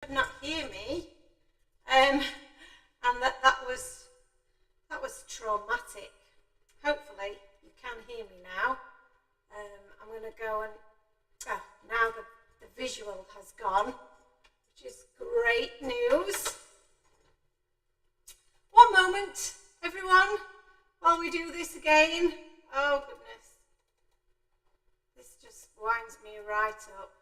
could not hear me, and that was traumatic. Hopefully you can hear me now. I'm going to go and now the visual has gone, which is great news. One moment, everyone, while we do this again. Oh goodness, this just winds me right up.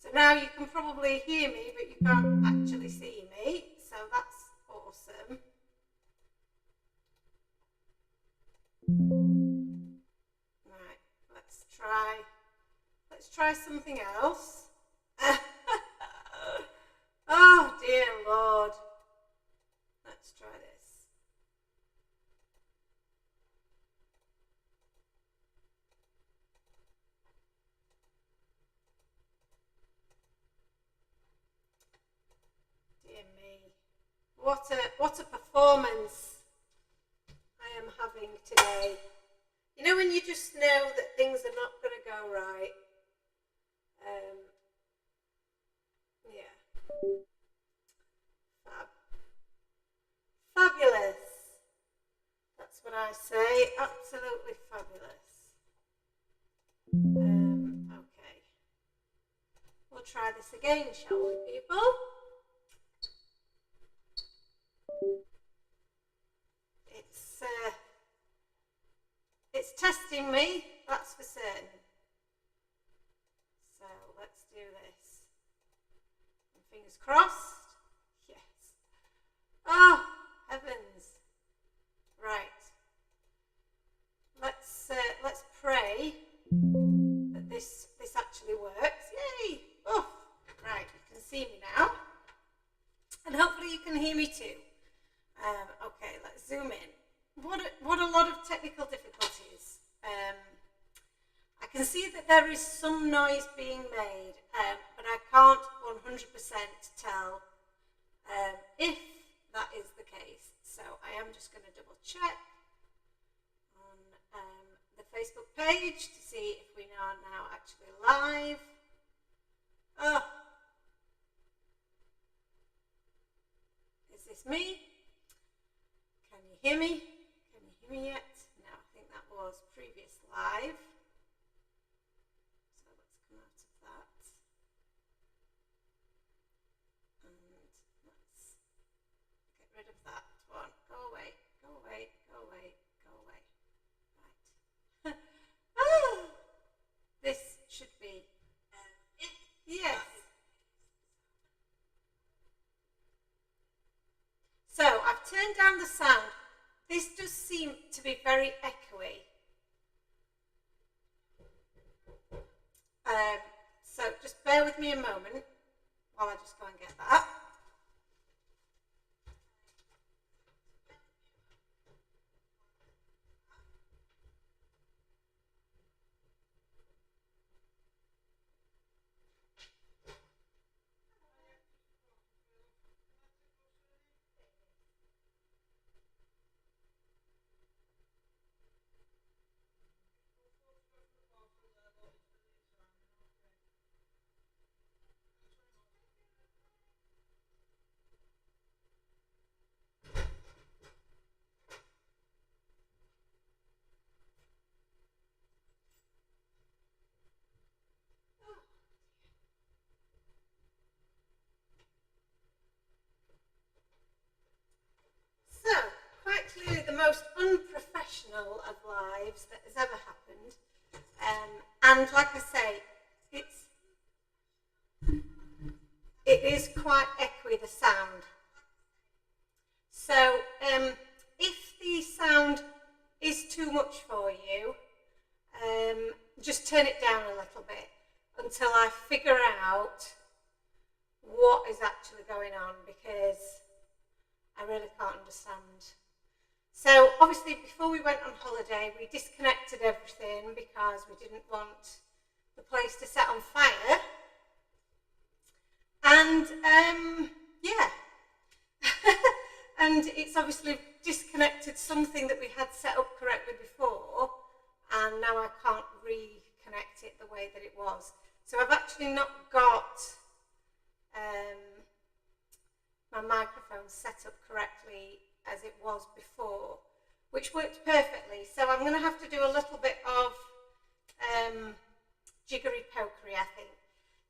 So now you can probably hear me, but you can't actually see me, so that's awesome. Right, let's try something else. Oh dear Lord. Let's try this. Dear me. What a performance I am having today. You know when you just know that things are not going to go right? Yeah. Fabulous. That's what I say. Absolutely fabulous. Okay. We'll try this again, shall we, people? It's testing me, that's for certain. So let's do this. And fingers crossed. Yes. Oh, heavens. Right. Let's pray that this actually works. Yay! Oh, right. You can see me now, and hopefully you can hear me too. Okay, let's zoom in. What a lot of technical difficulties. I can see that there is some noise being made, but I can't 100% tell if that is the case. So I am just going to double check on the Facebook page to see if we are now actually live. Oh, is this me? Can you hear me? Can you hear me yet? No, I think that was previous live. So let's come out of that. And let's get rid of that one. Go away, go away, go away, go away. Right. Oh, this should be it. Yes. So I've turned down the sound. This does seem to be very echoey. So just bear with me a moment while I just go and get that. So, quite clearly the most unprofessional of lives that has ever happened. And like I say, it is quite echoey, the sound. So, if the sound is too much for you, just turn it down a little bit until I figure out what is actually going on, because I really can't understand. So obviously before we went on holiday, we disconnected everything because we didn't want the place to set on fire. And yeah, and it's obviously disconnected something that we had set up correctly before, and now I can't reconnect it the way that it was. So I've actually not got my microphone set up correctly as it was before, which worked perfectly. So I'm going to have to do a little bit of jiggery pokery, I think.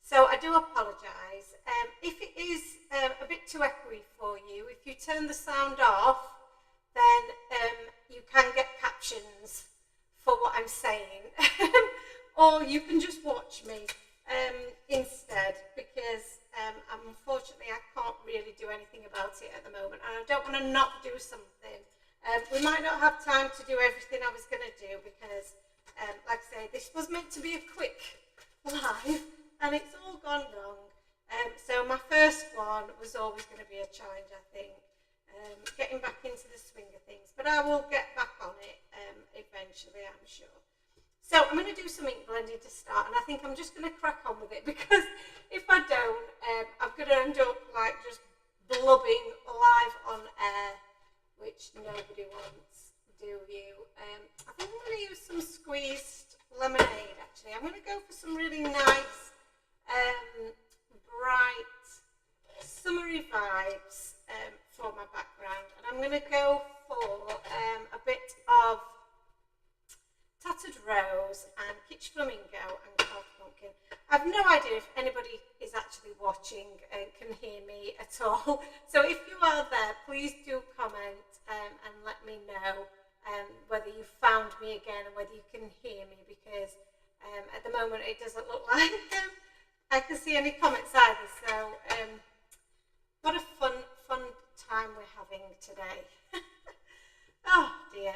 So I do apologise. If it is a bit too echoey for you, if you turn the sound off, then you can get captions for what I'm saying. Or you can just watch me instead, because unfortunately I can't really do anything about it at the moment, and I don't want to not do something. We might not have time to do everything I was going to do, because like I say, this was meant to be a quick live and it's all gone wrong. So my first one was always going to be a challenge, I think, getting back into the swing of things, but I will get back on it eventually, I'm sure. So I'm going to do some ink blending to start, and I think I'm just going to crack on with it, because if I don't, I'm going to end up like just blubbing live on air, which nobody wants, do you? I think I'm going to use some squeezed lemonade, actually. I'm going to go for some really nice, bright, summery vibes for my background, and I'm going to go for a bit of Tattered Rose and Kitsch Flamingo and Carved Pumpkin. I've no idea if anybody is actually watching and can hear me at all. So if you are there, please do comment and let me know whether you found me again and whether you can hear me, because at the moment it doesn't look like I can see any comments either. So what a fun time we're having today. Oh dear.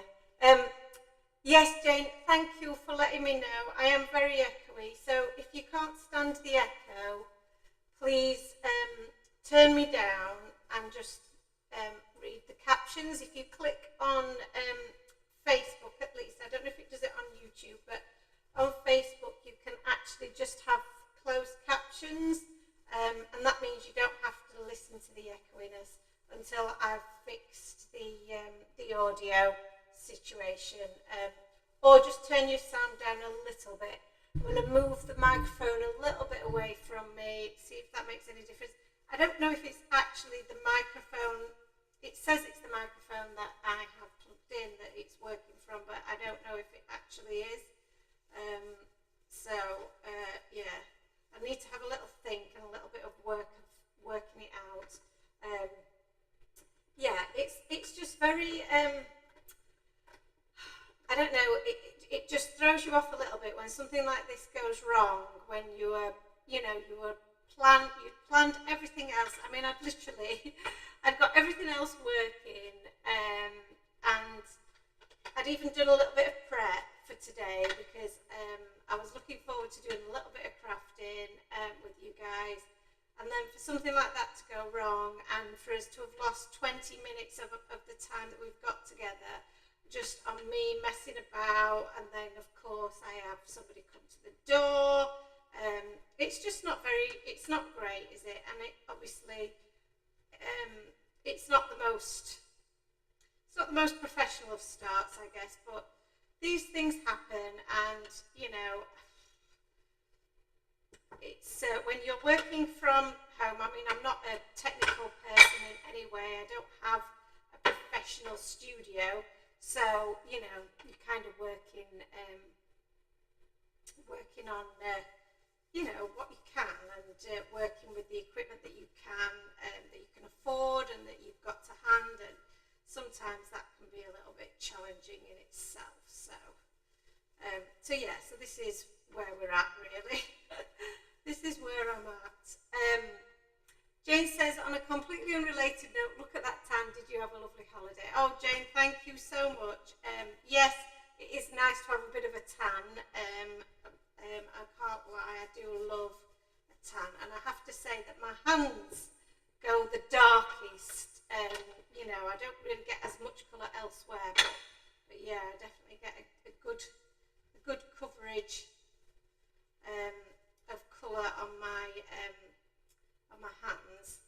Yes, Jane, thank you for letting me know. I am very echoey, so if you can't stand the echo, please turn me down and just read the captions. If you click on Facebook, at least, I don't know if it does it on YouTube, but on Facebook you can actually just have closed captions, and that means you don't have to listen to the echoiness until I've fixed the audio situation, or just turn your sound down a little bit. I'm going to move the microphone a little bit away from me, see if that makes any difference. I don't know if it's actually the microphone. It says it's the microphone that I have plugged in that it's working from, but I don't know if it actually is. Yeah, I need to have a little think and a little bit of working it out. Yeah, it's just very I don't know, it just throws you off a little bit when something like this goes wrong, when you planned everything else. I mean, I'd got everything else working, and I'd even done a little bit of prep for today, because I was looking forward to doing a little bit of crafting with you guys, and then for something like that to go wrong, and for us to have lost 20 minutes of the time that we've got together, just on me messing about, and then of course I have somebody come to the door. It's just not great, is it? And it obviously, it's not the most professional of starts, I guess, but these things happen, and you know, it's when you're working from home. I mean, I'm not a technical person in any way. I don't have a professional studio. So, you know, you're kind of working on, you know, what you can, and working with the equipment that you can afford and that you've got to hand, and sometimes that can be a little bit challenging in itself. So yeah, so this is where we're at, really. This is where I'm at. Jane says, on a completely unrelated note, look at that tan, did you have a lovely holiday? Oh, Jane, thank you so much. Yes, it is nice to have a bit of a tan. I can't lie, I do love a tan, and I have to say that my hands go the darkest. You know, I don't really get as much colour elsewhere, but yeah, I definitely get a good coverage of colour on my hands,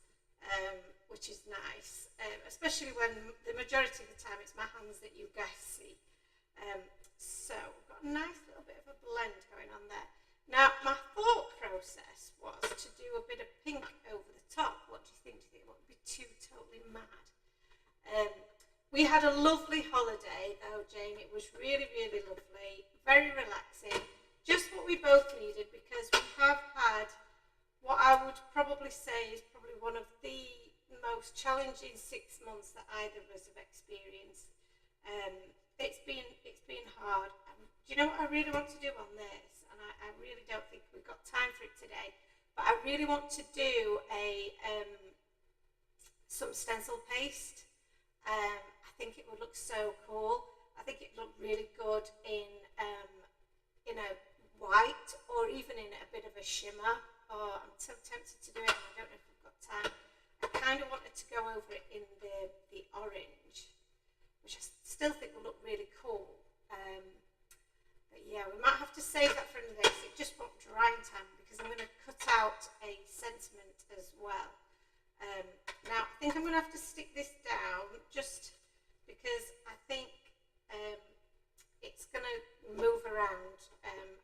which is nice, especially when the majority of the time it's my hands that you guys see. So we've got a nice little bit of a blend going on there. Now, my thought process was to do a bit of pink over the top. What do you think? Do you think it would be too We had a lovely holiday though, Jane. It was really, really lovely, very relaxing, just what we both needed, because we have had what I would probably say is probably one of the most challenging 6 months that either of us have experienced. It's been hard. Do you know what I really want to do on this? And I really don't think we've got time for it today, but I really want to do some stencil paste. I think it would look so cool. I think it'd look really good in a white, or even in a bit of a shimmer. Oh, I'm so tempted to do it, and I don't know if I've got time. I kind of wanted to go over it in the orange, which I still think will look really cool. But yeah, we might have to save that for another day, because it just won't dry in time, because I'm going to cut out a sentiment as well. Now, I think I'm going to have to stick this down, just because I think it's going to move around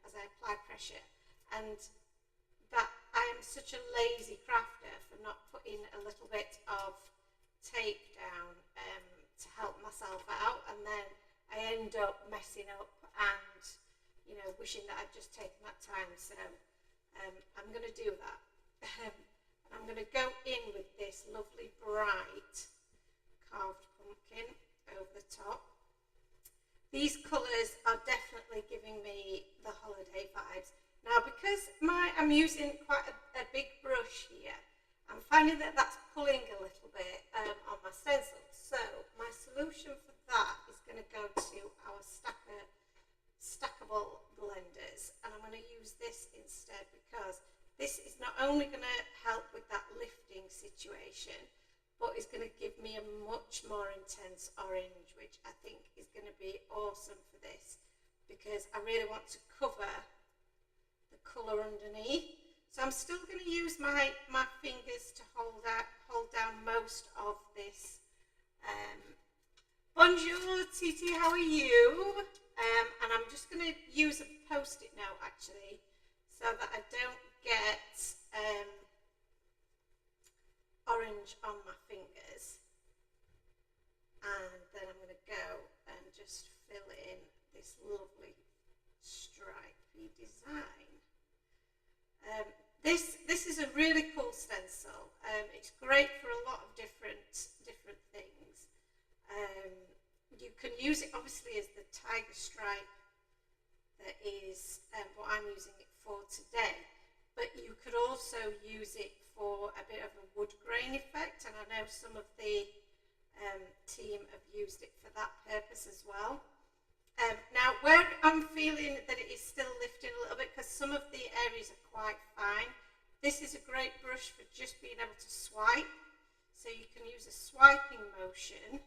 as I apply pressure, and that I am such a lazy crafter for not putting a little bit of tape down to help myself out, and then I end up messing up and, you know, wishing that I'd just taken that time. So I'm going to do that. I'm going to go in with this lovely bright carved pumpkin over the top. These colours are definitely giving me the holiday vibes. Now, because I'm using quite a big brush here, I'm finding that that's pulling a little bit on my stencil. So my solution for that is going to go to our stackable blenders, and I'm going to use this instead, because this is not only going to help with that lifting situation, but it's going to give me a much more intense orange, which I think is going to be awesome for this, because I really want to cover the colour underneath. So I'm still going to use my fingers to hold down most of this. Bonjour, Titi, how are you? And I'm just going to use a post-it note, actually, so that I don't get orange on my fingers. And then I'm going to go and just fill in this lovely stripy design. This is a really cool stencil. It's great for a lot of different things. You can use it obviously as the tiger stripe that is what I'm using it for today, but you could also use it for a bit of a wood grain effect, and I know some of the team have used it for that purpose as well. Now, where I'm feeling that it is still lifting a little bit, because some of the areas are quite fine, this is a great brush for just being able to swipe. So you can use a swiping motion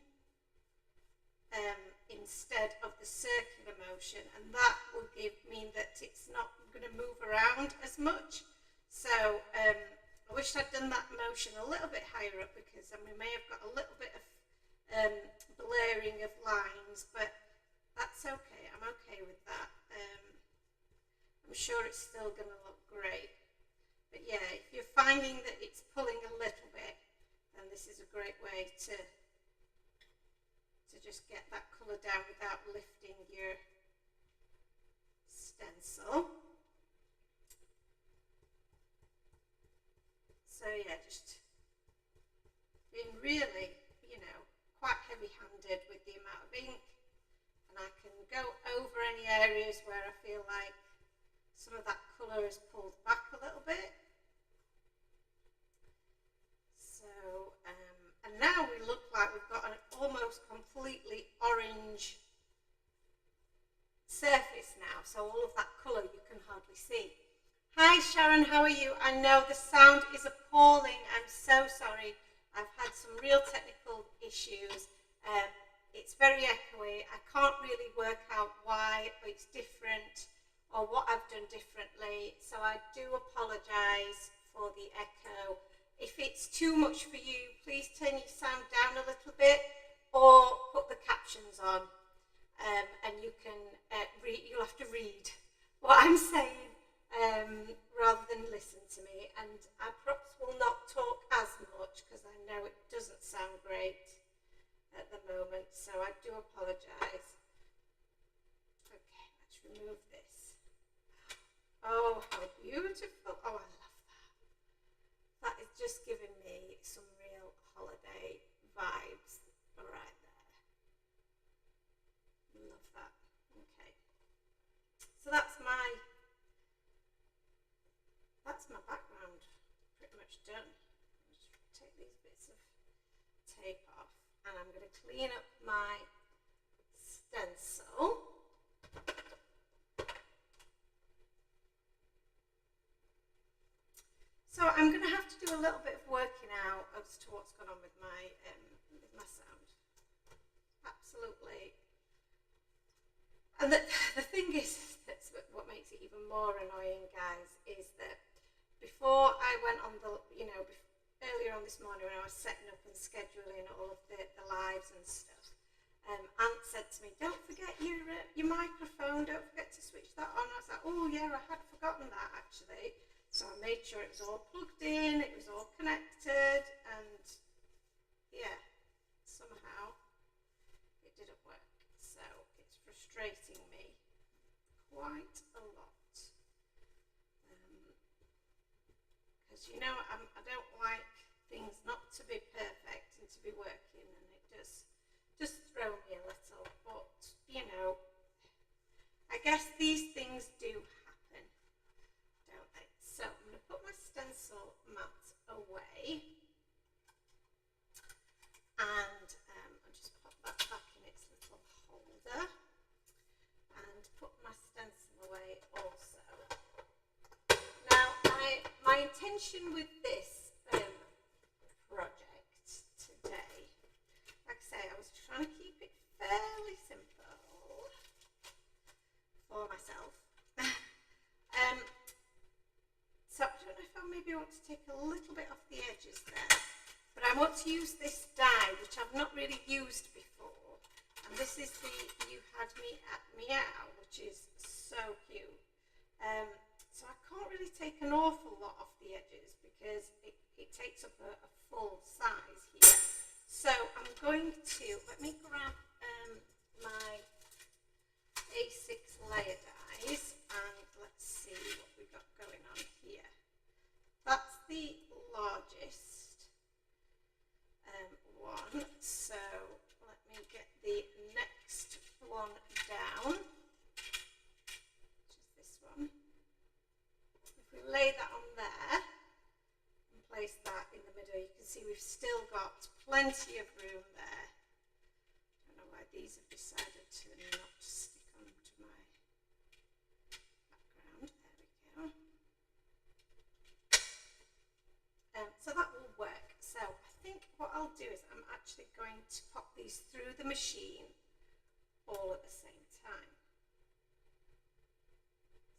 instead of the circular motion, and that will mean that it's not going to move around as much. So I wish I'd done that motion a little bit higher up, because then we may have got a little bit of blurring of lines, but that's okay. I'm okay with that. I'm sure it's still going to look great. But yeah, if you're finding that it's pulling a little bit, then this is a great way to just get that colour down without lifting your stencil. So yeah, just being really, quite heavy-handed with the amount of ink, and I can go over any areas where I feel like some of that colour is pulled back a little bit. So, and now we look like we've got an almost completely orange surface now, so all of that colour you can hardly see. Hi Sharon, how are you? I know the sound is appalling, I'm so sorry. I've had some real technical issues. It's very echoey. I can't really work out why it's different or what I've done differently, so I do apologise for the echo. If it's too much for you, please turn your sound down a little bit or put the captions on, and you can you'll have to read what I'm saying rather than listen to me, and I perhaps will not talk as much because I know it doesn't sound great just giving me some real holiday vibes right there. Love that. Okay. So that's my background pretty much done. Just take these bits of tape off and I'm going to clean up my stencil. So I'm going to have to do a little bit of working out as to what's gone on with my sound. Absolutely. And the thing is, that's what makes it even more annoying, guys, is that before I went on the, earlier on this morning when I was setting up and scheduling all of the lives and stuff, Ant said to me, don't forget your microphone, don't forget to switch that on. I was like, oh yeah, I had forgotten that actually. So I made sure it was all plugged in, it was all connected, and yeah, somehow it didn't work. So it's frustrating me quite a lot. Because I don't like things not to be perfect and to be working, and it does just throw me a little. But I guess these things do happen, don't they? So I'm going to put my stencil mat away, and I'll just pop that back in its little holder, and put my stencil away also. Now, my intention with this project today, like I say, I was trying to keep it fairly simple for myself. So I don't know if I maybe want to take a little bit off the edges there, but I want to use this die, which I've not really used before, and this is the You Had Me at Meow, which is so cute. So I can't really take an awful lot off the edges because it takes up a full size here. So I'm going to, let me grab my A6 layer dies and let's see what we got going on here. That's the largest one, so let me get the next one down, which is this one. If we lay that on there and place that in the middle, you can see we've still got plenty of room there. I don't know why these have decided to not stick onto my background. There we go. So that will work. So I think what I'll do is I'm actually going to pop these through the machine all at the same time.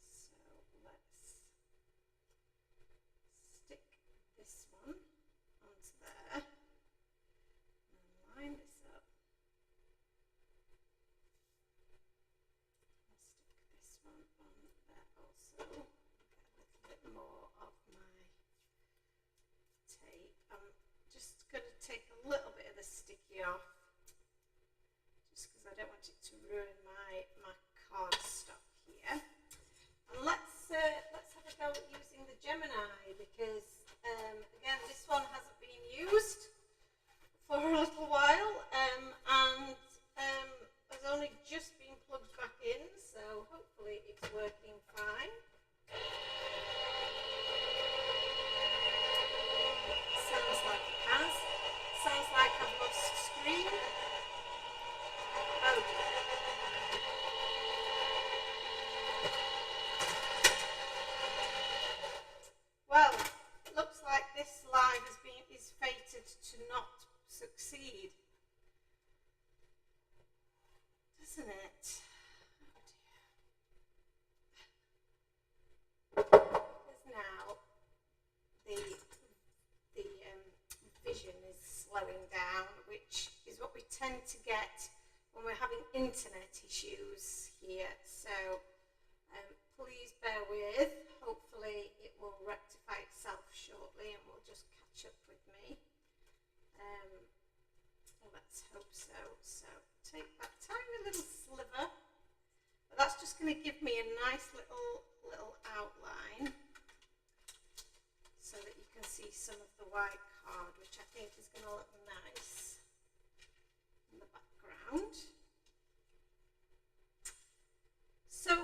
So let's stick this one onto there and line this up. I'll stick this one on there also. Get a little bit more of my tape. I'm just going to take a little bit of the sticky off, just because I don't want it to ruin my cardstock here. And let's have a go at using the Gemini, because again, this one hasn't been used for a little while, and has only just been plugged back in, so hopefully it's working fine. Sounds like it has. Sounds like I've lost screen. Oh dear. Well, it looks like this live is fated to not succeed, doesn't it? Oh dear. Because now the vision is slowing down, which is what we tend to get when we're having internet issues here. So please bear with. Hopefully it will rectify itself shortly and will just catch up with me. Let's hope so. So take that tiny little sliver, but that's just going to give me a nice little outline so that you can see some of the white card, which I think is going to look nice in the background. So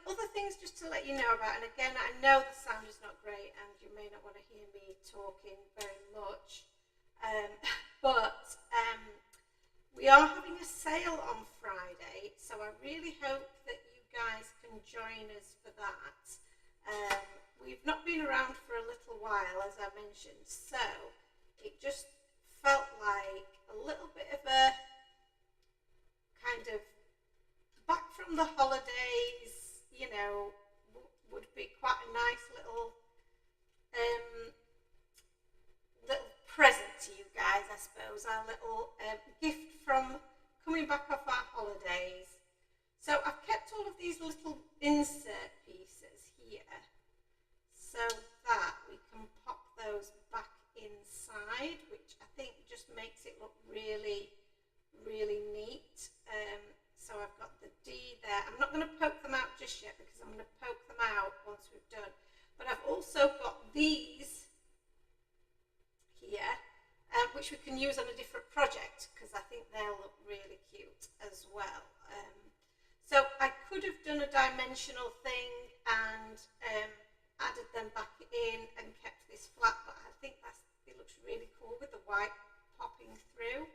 other things just to let you know about, and again, I know the sound is not great and you may not want to hear me talking very much, but we are having a sale on Friday, so I really hope that you guys can join us for that. We've not been around for a little while, as I mentioned, so it just felt like a little bit of a kind of back from the holidays, you know, would be quite a nice little present to you guys, I suppose, our little gift from coming back off our holidays. So I've kept all of these little insert pieces here so that we can pop those back inside, which I think just makes it look really, really neat. So I've got the D there. I'm not going to poke them out just yet because I'm going to poke them out once we've done. But I've also got these here, which we can use on a different project because I think they'll look really cute as well. So I could have done a dimensional thing and added them back in and kept this flat, but I think it looks really cool with the white popping through.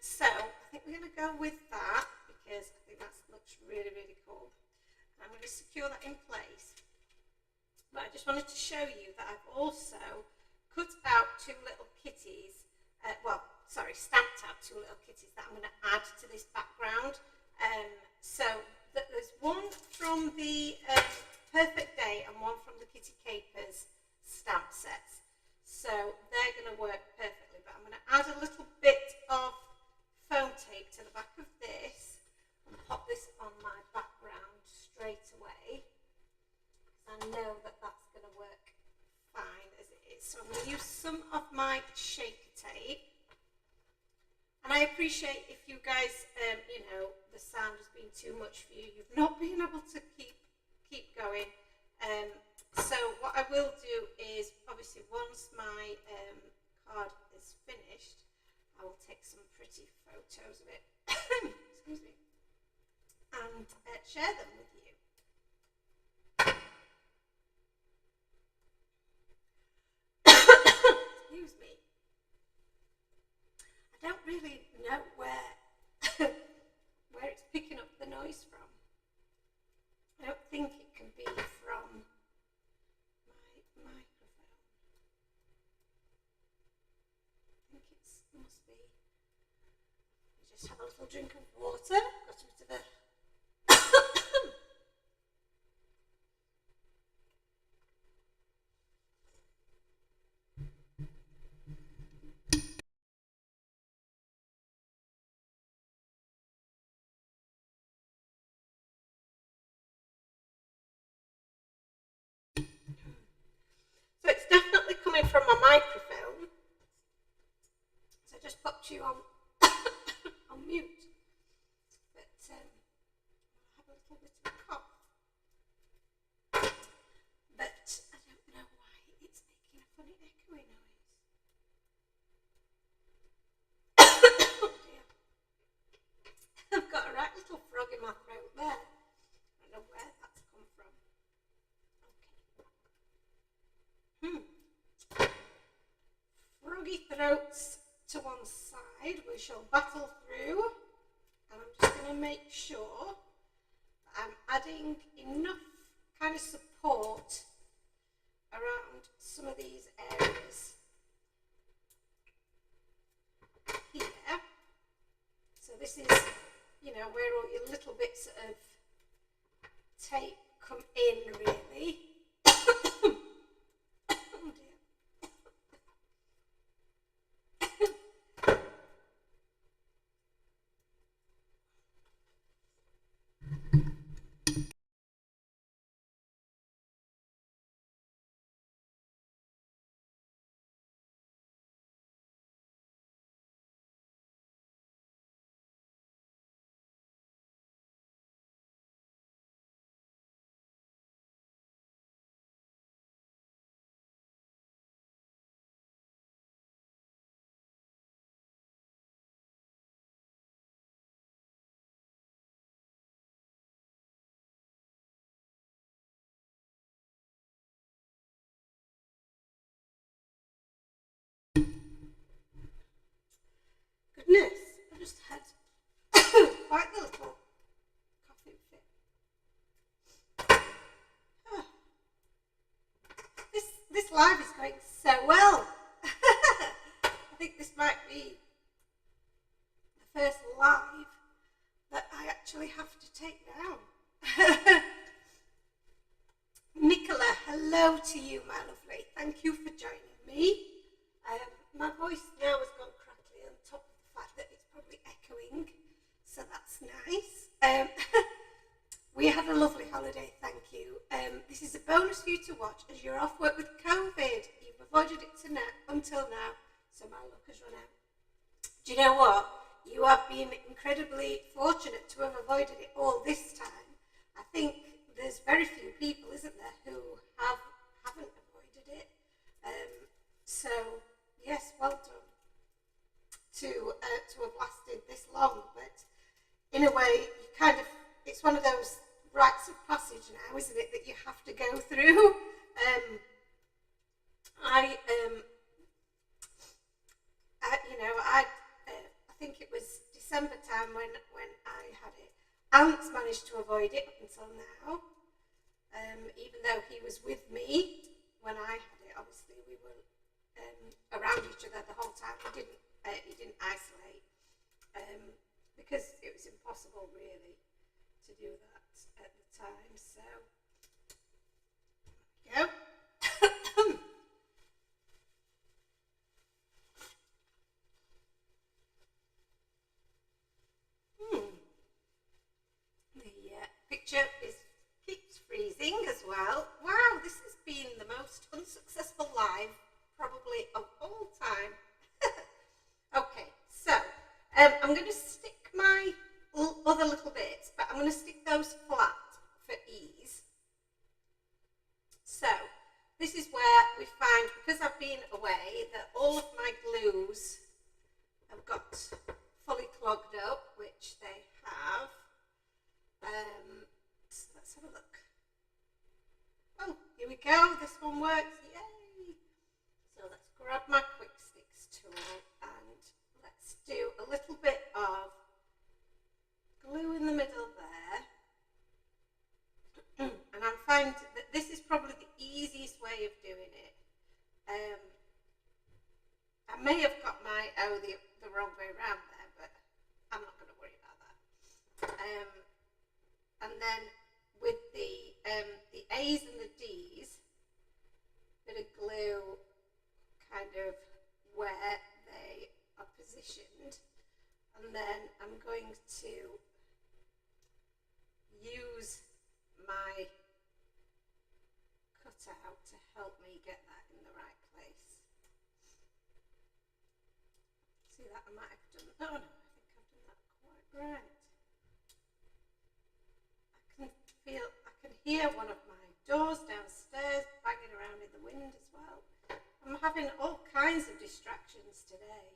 So I think we're going to go with that because I think that looks really, really cool. And I'm going to secure that in place. But I just wanted to show you that I've also cut out two little kitties, stamped out two little kitties that I'm going to add to this background. So there's one from the Perfect Day and one from the Kitty Capers stamp sets. So they're going to work perfectly, but I'm going to add a little bit of foam tape to the back of this and pop this on my background straight away. I know that that's going to work fine as it is. So I'm going to use some of my shaker tape. And I appreciate if you guys, you know, the sound has been too much for you. You've not been able to keep going. So what I will do is, obviously, once my card is finished, I will take some pretty photos of it, excuse me, and share them with you. Excuse me. I don't really know where it's picking up the noise from. I don't think it can be from my microphone. I think it must be. Let me just have a little drink of water. Got a bit of a So it's definitely coming from my microphone. So I just popped you on on mute. But I have a little bit of a cough. But I don't know why it's making a funny echoey noise. Oh dear. I've got a right little frog in my throat there. I don't know where that's come from. Froggy throats to one side, we shall battle through, and I'm just going to make sure that I'm adding enough kind of support around some of these areas here. So this is, you know, where all your little bits of tape come in really. think this might be the first live that I actually have to take down. Nicola, hello to you, my lovely. Thank you for joining me. My voice now has gone crackly on top of the fact that it's probably echoing, so that's nice. We had a lovely holiday, thank you. This is a bonus for you to watch as you're off work with COVID. You've avoided it until now, so my luck has run out. Do you know what? You have been incredibly fortunate to have avoided it all this time. I think there's very few people, isn't there, who haven't avoided it. So yes, well done to have lasted this long. But in a way, you kind of, it's one of those rites of passage now, isn't it, that you have to go through. I think it was December time when I had it. Ant's managed to avoid it up until now, even though he was with me when I had it. Obviously, we were around each other the whole time. He didn't isolate because it was impossible really to do that at the time. So there we go. Picture keeps freezing as well. Wow, this has been the most unsuccessful live probably of all time. Okay, so I'm going to stick my other little bits, but I'm going to stick those flat for ease. So this is where we find, because I've been away, that all of my glues have got fully clogged up, which they have. So let's have a look. Oh, here we go. This one works. Yay! So let's grab my quick sticks tool and let's do a little bit of glue in the middle there. And I'm finding that this is probably the easiest way of doing it. I may have got my the wrong way around there, but I'm not going to worry about that. And then with the A's and the D's, bit of glue kind of where they are positioned, and then I'm going to use my cutout to help me get that in the right place. See that I might have done, oh no, I think I've done that quite right. I can hear one of my doors downstairs banging around in the wind as well. I'm having all kinds of distractions today.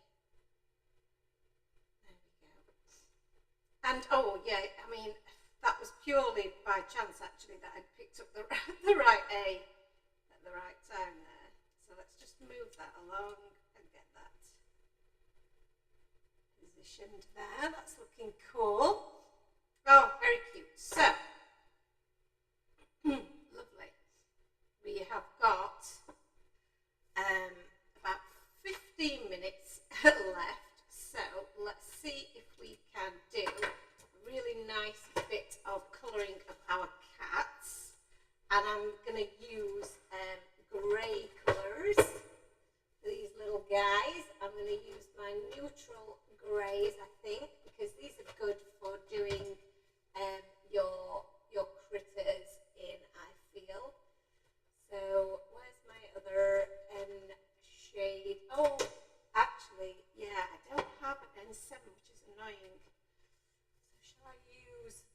There we go. And oh yeah, I mean, that was purely by chance actually that I picked up the right A at the right time there. So let's just move that along and get that positioned there. That's looking cool. Oh, very cute. So lovely. We have got about 15 minutes left, so let's see if we can do a really nice bit of colouring of our cats. And I'm going to use grey colours for these little guys. I'm going to use my neutral greys, I think, because these are good for doing your critters in, I feel. So where's my other N shade? Oh, actually, yeah, I don't have an N7, which is annoying. So shall I use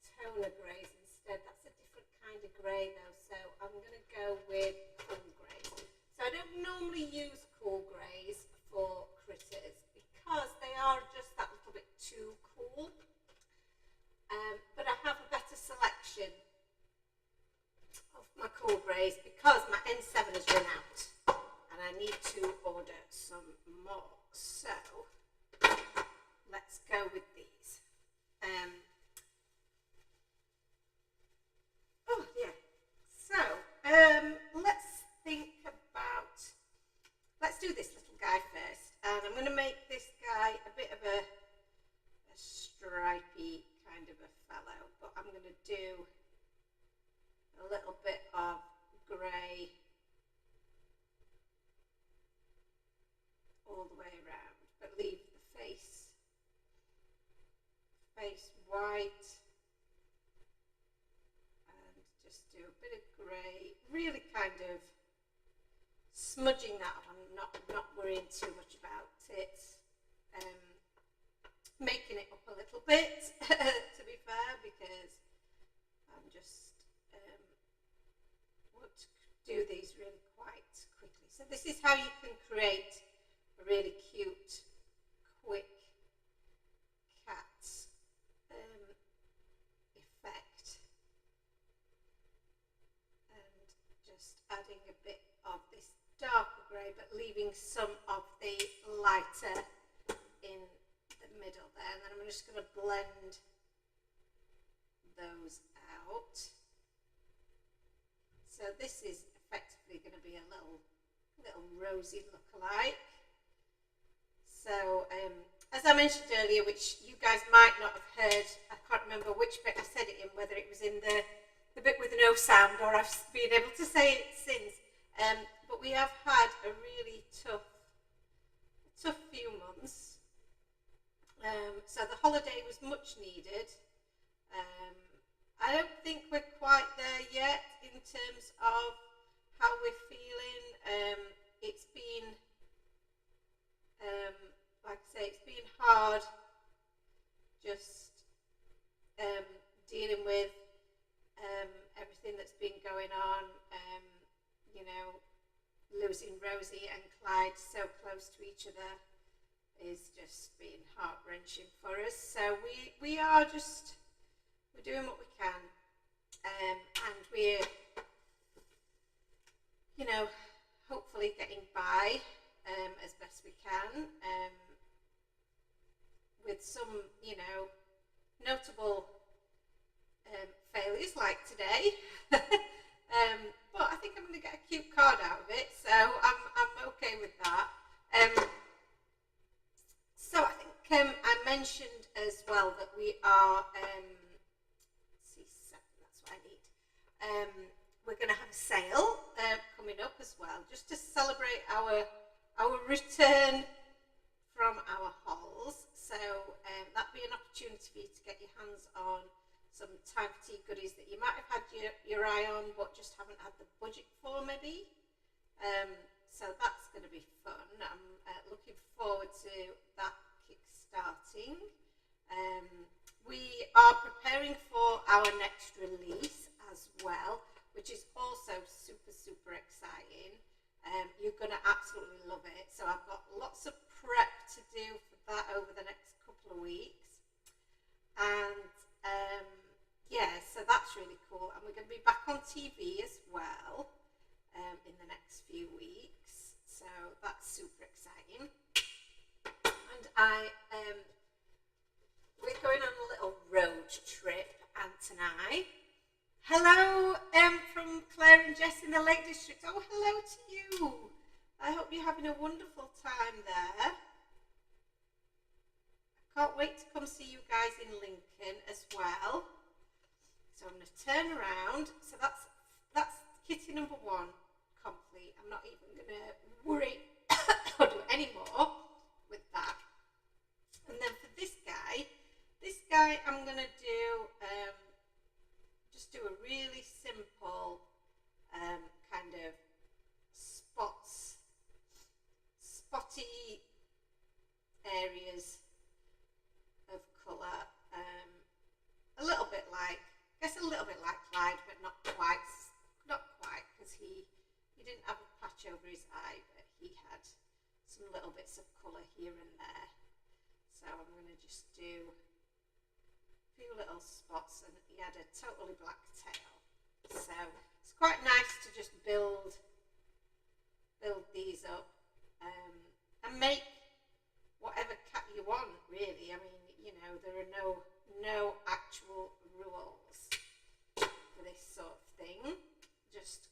toner greys instead? That's a different kind of grey though, so I'm going to go with cool greys. So I don't normally use cool greys for critters because they are just that little bit too cool. But I have a better selection of my cool greys because my N7 has run out and I need to order some more. So let's go with these. Oh yeah. So let's think about, let's do this little guy. guy first, and I'm going to make this guy a bit of a stripy kind of a fellow, but I'm going to do a little bit of grey all the way around, but leave the face white, and just do a bit of grey, really kind of smudging that on, not worrying too much about it, making it up a little bit to be fair, because I'm just want to do these really quite quickly. So this is how you can create a really cute, quick cat effect, and just adding a bit of this darker grey, but leaving some of the lighter in the middle there, and then I'm just going to blend those out. So this is effectively going to be a little rosy look-alike. So as I mentioned earlier, which you guys might not have heard, I can't remember which bit I said it in, whether it was in the bit with no sound or I've been able to say it since, but we have had a really tough few months. So the holiday was much needed. I don't think we're quite there yet in terms of how we're feeling. It's been, like I say, it's been hard just dealing with everything that's been going on, you know, losing Rosie and Clyde so close to each other is just been heart-wrenching for us. So we're doing what we can, and we're, you know, hopefully getting by as best we can, with some, you know, notable failures like today. But I think I'm going to get a cute card out of it, so I'm okay with that. So I think I mentioned as well that we are, let's see, that's what I need. We're going to have a sale coming up as well, just to celebrate our return from our hauls. So that'd be an opportunity for you to get your hands on some time for tea goodies that you might have had your eye on but just haven't had the budget for maybe. So that's going to be fun. I'm looking forward to that kick-starting. We are preparing for our next release as well, which is also super exciting. You're going to absolutely love it. So I've got lots of prep to do for that over the next couple of weeks. And yeah, so that's really cool. And we're going to be back on TV as well in the next few weeks. So that's super exciting. And we're going on a little road trip, Ant and I. Hello from Claire and Jess in the Lake District. Oh, hello to you. I hope you're having a wonderful time there. I can't wait to come see you guys in Lincoln as well. So I'm going to turn around. So that's kitty number 1 complete. I'm not even going to worry or do any more with that. And then for this guy I'm going to do just do a really simple kind of spotty areas of colour, a little bit like Clyde, but not quite, because he didn't have a patch over his eye, but he had some little bits of colour here and there. So I'm going to just do a few little spots, and he had a totally black tail. So it's quite nice to just build these up and make whatever cat you want, really. I mean, you know, there are no actual rules for this sort of thing. Just,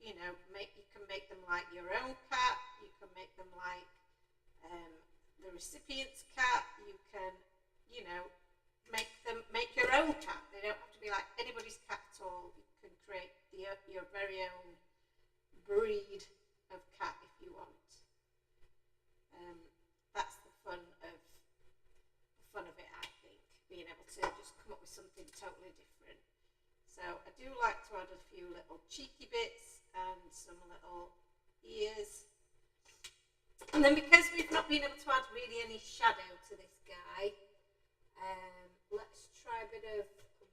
you know, you can make them like your own cat. You can make them like the recipient's cat. You can, you know, make your own cat. They don't have to be like anybody's cat at all. You can create your very own breed of cat if you want. That's the fun of it, I think, being able to just come up with something totally different. So I do like to add a few little cheeky bits and some little ears. And then because we've not been able to add really any shadow to this guy, let's try a bit of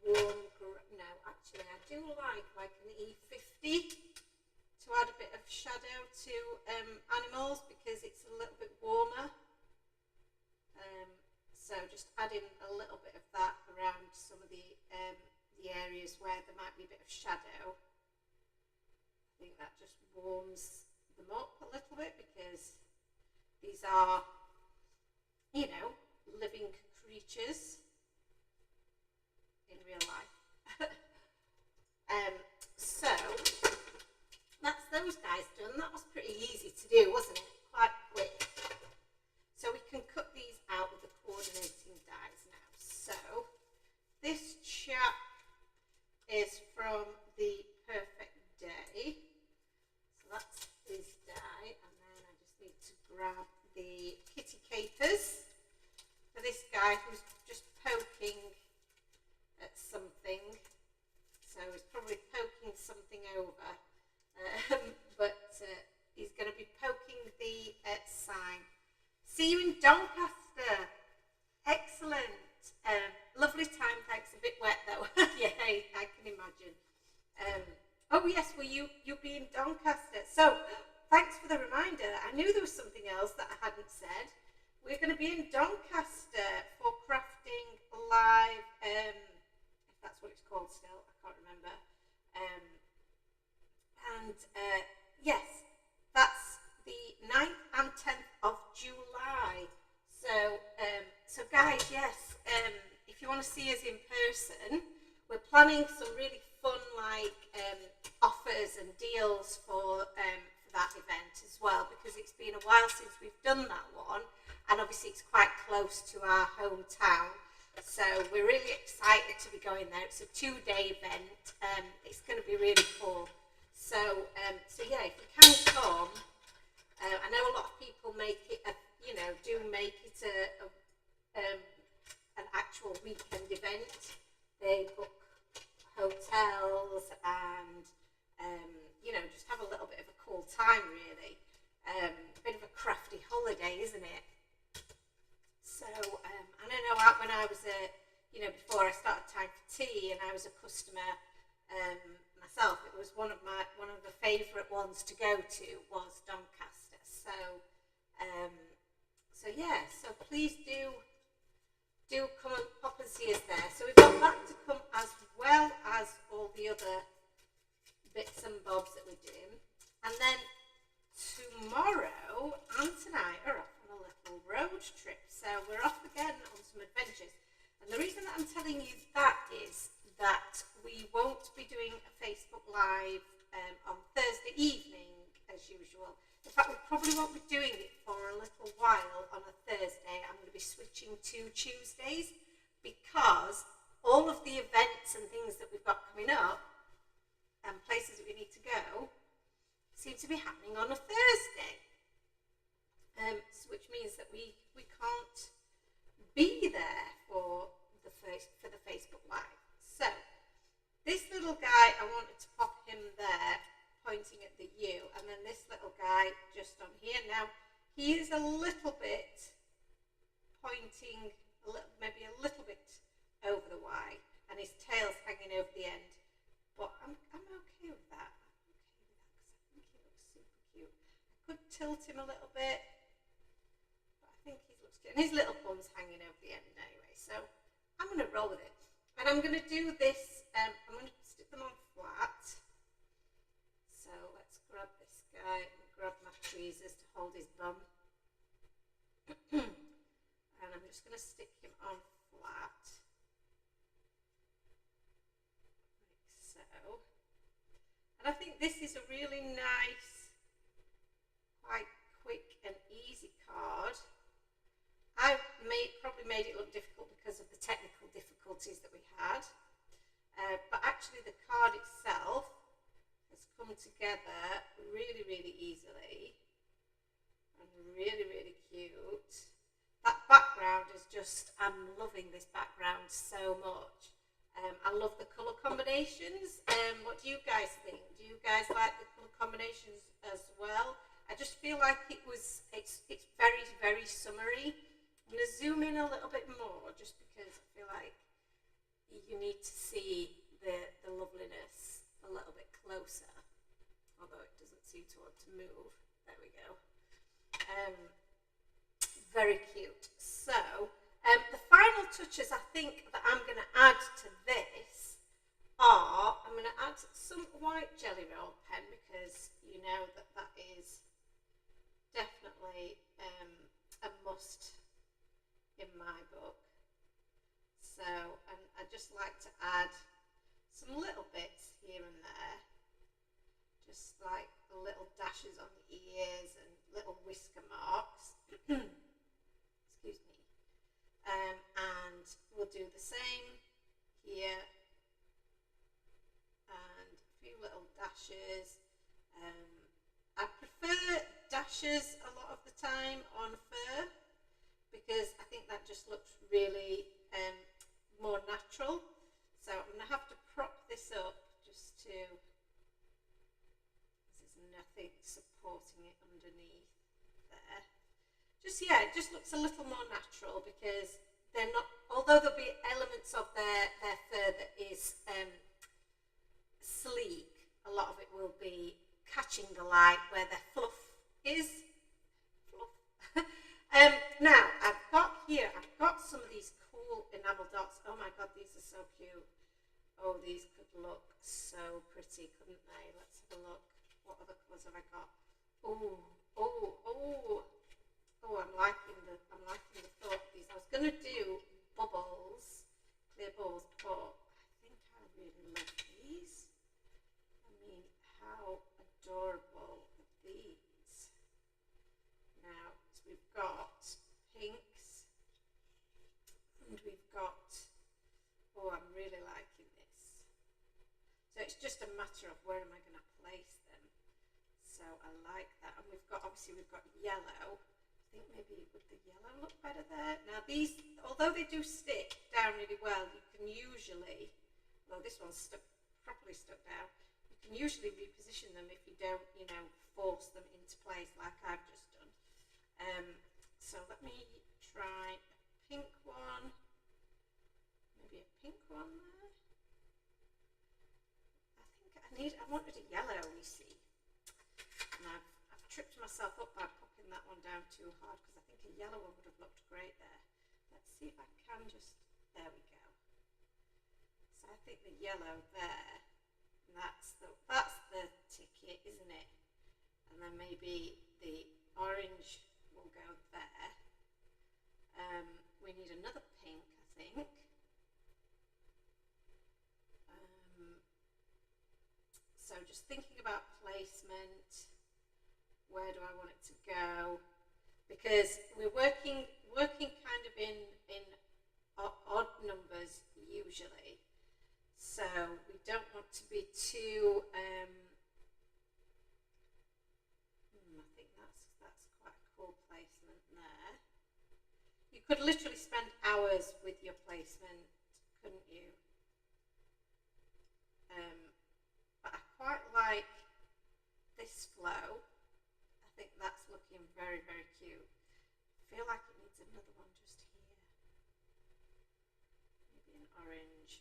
warm, no, actually I do like an E50 to add a bit of shadow to animals because it's a little bit warmer. So just adding a little bit of that around some of the areas where there might be a bit of shadow. I think that just warms them up a little bit because these are, you know, living creatures in real life. So that's those guys done. That was pretty easy to do, wasn't it? Quite quick. So we can cut these out with the coordinating dies now. So this chap is from the Perfect Day. So that's his die. And then I just need to grab the kitty capers for this guy who's just poking at something. So he's probably poking something over. But he's going to be poking the sign. See you in Doncaster. Excellent. Lovely time, thanks. A bit wet though. Yeah, I can imagine. Oh yes, well you'll be in Doncaster. So thanks for the reminder. I knew there was something else that I hadn't said. We're going to be in Doncaster for Crafting Live. If that's what it's called still, I can't remember. Yes, that's the 9th and 10th of July. So guys, yes, if you want to see us in person, we're planning some really fun offers and deals for that event as well, because it's been a while since we've done that one, and obviously it's quite close to our hometown. So we're really excited to be going there. It's a 2-day event. It's going to be really cool. So yeah, if you can come, I know a lot of people make it, do make it an actual weekend event. They book hotels and, just have a little bit of a cool time, really. A bit of a crafty holiday, isn't it? So, and I know when I was before I started Time for Tea and I was a customer myself, it was one of the favourite ones to go to was Doncaster. So yeah, so please do come and pop and see us there. So we've got that to come as well as all the other bits and bobs that we're doing. And then tomorrow, Ant and I are off on a little road trip. So we're off again on some adventures. And the reason that I'm telling you that is that we won't be doing a Facebook Live on Thursday evening as usual. In fact, we probably won't be doing it for a little while on a Thursday. I'm going to be switching to Tuesdays because all of the events and things that we've got coming up and places that we need to go seem to be happening on a Thursday. Which means that we can't be there for the Facebook Live. So this little guy, I wanted to pop him there pointing at the U, and then this little guy just on here. Now he is a little bit pointing maybe a little bit over the Y, and his tail's hanging over the end, but I'm okay with that. I'm okay with that because I think he looks super cute. I could tilt him a little bit, but I think he looks cute, and his little bum's hanging over the end anyway, so I'm going to roll with it. And I'm going to do this, I'm going to stick them on flat. So let's grab this guy and grab my tweezers to hold his bum. And I'm just going to stick him on flat. Like so. And I think this is a really nice, quite quick and easy card made it look difficult because of the technical difficulties that we had. But actually the card itself has come together really, really easily and really, really cute. That background is just, I'm loving this background so much. I love the colour combinations. What do you guys think? Do you guys like the colour combinations as well? I just feel like it's very, very summery. I'm going to zoom in a little bit more just because I feel like you need to see the loveliness a little bit closer. Although it doesn't seem to want to move. There we go. Very cute. So, the final touches I think that I'm going to add to this are, I'm going to add some white jelly roll pen because you know that is definitely a must in my book. So, and I just like to add some little bits here and there, just like little dashes on the ears and little whisker marks. Excuse me. And we'll do the same here, and a few little dashes. I prefer dashes a lot of the time on fur because I think that just looks really more natural. So I'm going to have to prop this up just to, there's nothing supporting it underneath there. Just, yeah, it just looks a little more natural because they're not, although there'll be elements of their fur that is sleek, a lot of it will be catching the light where their fluff is. Fluff. Now, I've got some of these cool enamel dots. Oh my god, these are so cute. Oh, these could look so pretty, couldn't they? Let's have a look. What other colours have I got? Oh, oh, oh. Oh, I'm liking the thought of these. I was going to do bubbles, clear balls, but I think I really love these. I mean, how adorable are these? Now, so we've got pinks, and we've got, oh, I'm really liking this. So it's just a matter of where am I going to place them. So I like that. And we've got, obviously we've got yellow. I think maybe would the yellow look better there? Now these, although they do stick down really well, you can usually, well this one's properly stuck down, you can usually reposition them if you don't, you know, force them into place like I've just done. So let me try a pink one, maybe a pink one there. I wanted a yellow, you see, and I've tripped myself up by popping that one down too hard because I think a yellow one would have looked great there. Let's see if I can just, there we go. So I think the yellow there, that's the ticket, isn't it? And then maybe the orange will go there. We need another pink, I think. So just thinking about placement. Where do I want it to go? Because we're working kind of in odd numbers usually, so we don't want to be too. I think that's quite a cool placement there. You could literally spend hours with your placement, couldn't you? But I quite like this flow. I think that's looking very, very cute. I feel like it needs another one just here. Maybe an orange.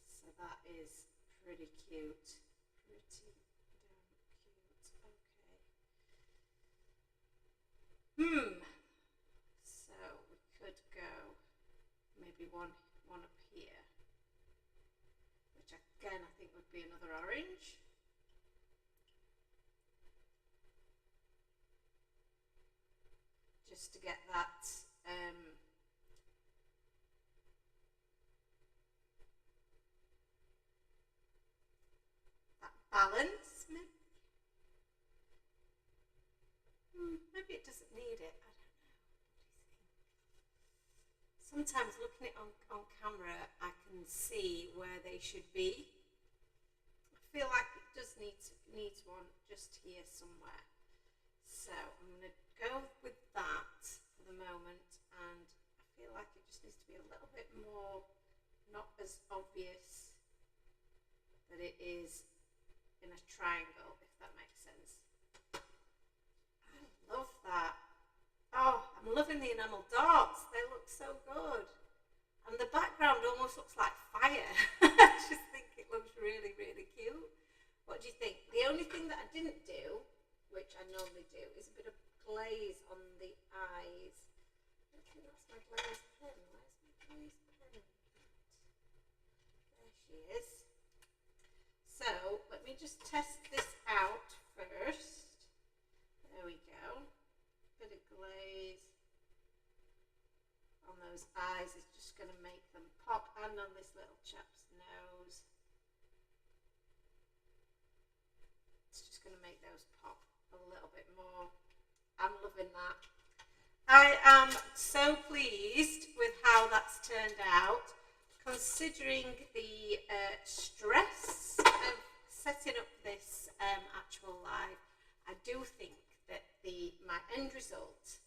So that is pretty cute. Pretty damn cute. Okay. So we could go maybe one up here. Which again I think would be another orange. Just to get that that balance maybe. need it. I don't know. Sometimes looking at it on camera, I can see where they should be. I feel like it just needs one just here somewhere. So I'm going to go with that for the moment, and I feel like it just needs to be a little bit more, not as obvious that it is in a triangle, if that makes sense. I love that. Oh, I'm loving the enamel dots. They look so good. And the background almost looks like fire. I just think it looks really, really cute. What do you think? The only thing that I didn't do, which I normally do, is a bit of glaze on the eyes. I think that's my glaze pen. Where's my glaze pen? There she is. So let me just test this out first. There we go. Bit of glaze on those eyes is just going to make them pop, and on this little chap's nose. It's just going to make those pop a little bit more. I'm loving that. I am so pleased with how that's turned out, considering the stress of setting up this actual live. I do think that my end result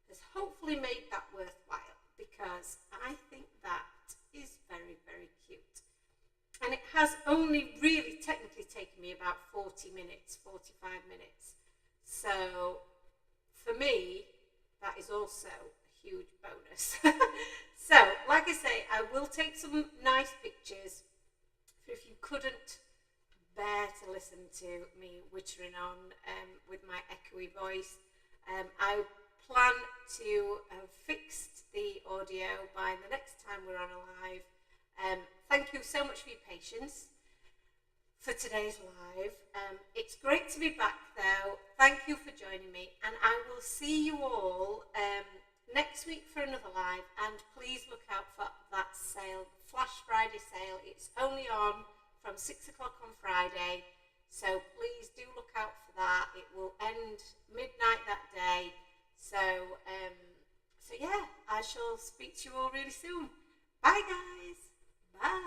has hopefully made that worthwhile, because I think that is very, very cute. And it has only really technically taken me about 40 minutes, 45 minutes. So for me, that is also a huge bonus. So, like I say, I will take some nice pictures. If you couldn't bear to listen to me wittering on with my echoey voice, I plan to have fixed the audio by the next time we're on a live. Thank you so much for your patience for today's live. It's great to be back though. Thank you for joining me, and I will see you all next week for another live. And please look out for that sale, Flash Friday sale. It's only on from 6 o'clock on Friday, so please do look out for that. It will end midnight that day. So yeah, I shall speak to you all really soon. Bye guys.